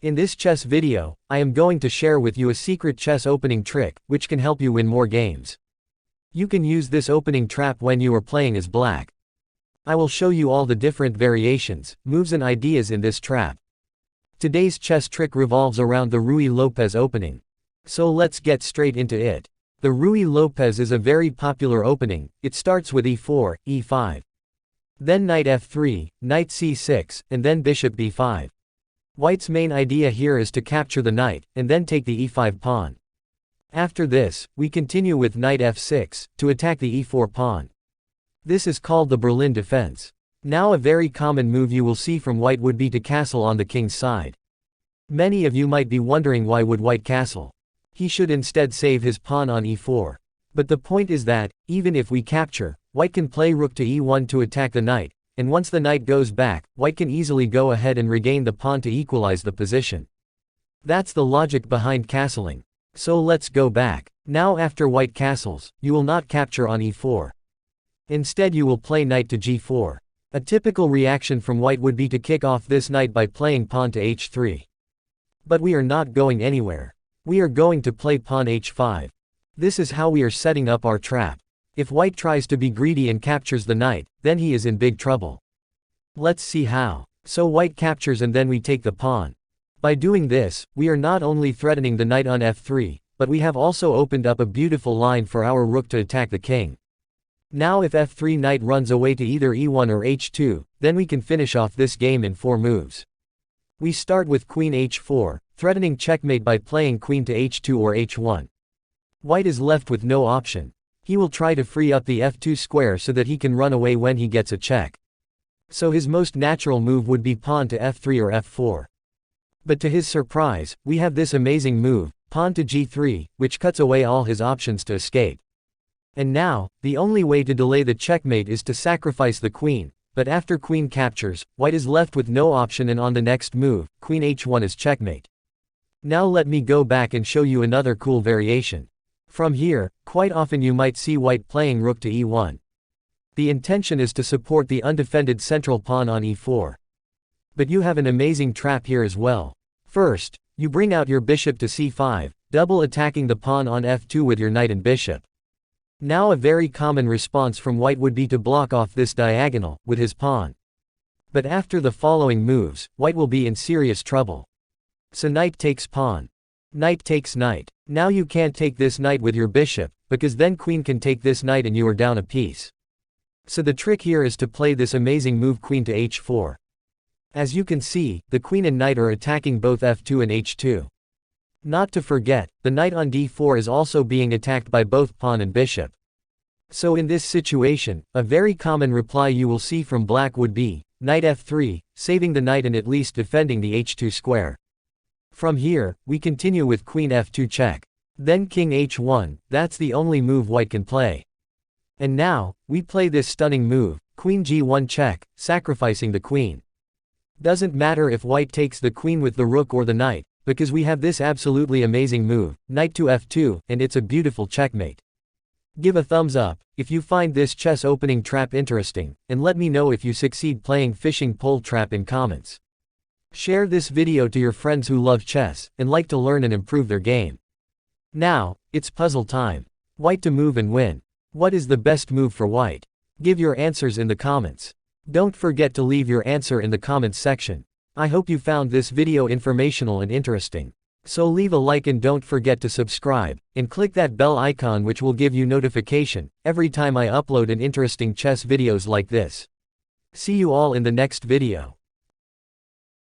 In this chess video, I am going to share with you a secret chess opening trick, which can help you win more games. You can use this opening trap when you are playing as black. I will show you all the different variations, moves and ideas in this trap. Today's chess trick revolves around the Ruy Lopez opening. So let's get straight into it. The Ruy Lopez is a very popular opening. It starts with e4, e5. Then knight f3, knight c6, and then bishop b5. White's main idea here is to capture the knight, and then take the e5 pawn. After this, we continue with knight f6, to attack the e4 pawn. This is called the Berlin defense. Now a very common move you will see from white would be to castle on the king's side. Many of you might be wondering why would white castle. He should instead save his pawn on e4. But the point is that, even if we capture, white can play rook to e1 to attack the knight, and once the knight goes back, white can easily go ahead and regain the pawn to equalize the position. That's the logic behind castling. So let's go back. Now after white castles, you will not capture on e4. Instead you will play knight to g4. A typical reaction from white would be to kick off this knight by playing pawn to h3. But we are not going anywhere. We are going to play pawn h5. This is how we are setting up our trap. If white tries to be greedy and captures the knight, then he is in big trouble. Let's see how. So white captures and then we take the pawn. By doing this, we are not only threatening the knight on f3, but we have also opened up a beautiful line for our rook to attack the king. Now if f3 knight runs away to either e1 or h2, then we can finish off this game in 4 moves. We start with queen h4, threatening checkmate by playing queen to h2 or h1. White is left with no option. He will try to free up the f2 square so that he can run away when he gets a check. So his most natural move would be pawn to f3 or f4. But to his surprise, we have this amazing move, pawn to g3, which cuts away all his options to escape. And now, the only way to delay the checkmate is to sacrifice the queen, but after queen captures, white is left with no option and on the next move, queen h1 is checkmate. Now let me go back and show you another cool variation. From here, quite often you might see white playing rook to e1. The intention is to support the undefended central pawn on e4. But you have an amazing trap here as well. First, you bring out your bishop to c5, double attacking the pawn on f2 with your knight and bishop. Now a very common response from white would be to block off this diagonal, with his pawn. But after the following moves, white will be in serious trouble. So knight takes pawn. Knight takes knight. Now you can't take this knight with your bishop, because then queen can take this knight and you are down a piece. So the trick here is to play this amazing move queen to h4. As you can see, the queen and knight are attacking both f2 and h2. Not to forget, the knight on d4 is also being attacked by both pawn and bishop. So in this situation, a very common reply you will see from black would be, knight f3, saving the knight and at least defending the h2 square. From here, we continue with queen f2 check. Then king h1, that's the only move white can play. And now, we play this stunning move, queen g1 check, sacrificing the queen. Doesn't matter if white takes the queen with the rook or the knight, because we have this absolutely amazing move, knight to f2, and it's a beautiful checkmate. Give a thumbs up if you find this chess opening trap interesting, and let me know if you succeed playing fishing pole trap in comments. Share this video to your friends who love chess, and like to learn and improve their game. Now, it's puzzle time. White to move and win. What is the best move for white? Give your answers in the comments. Don't forget to leave your answer in the comments section. I hope you found this video informational and interesting. So leave a like and don't forget to subscribe, and click that bell icon which will give you notification every time I upload an interesting chess videos like this. See you all in the next video.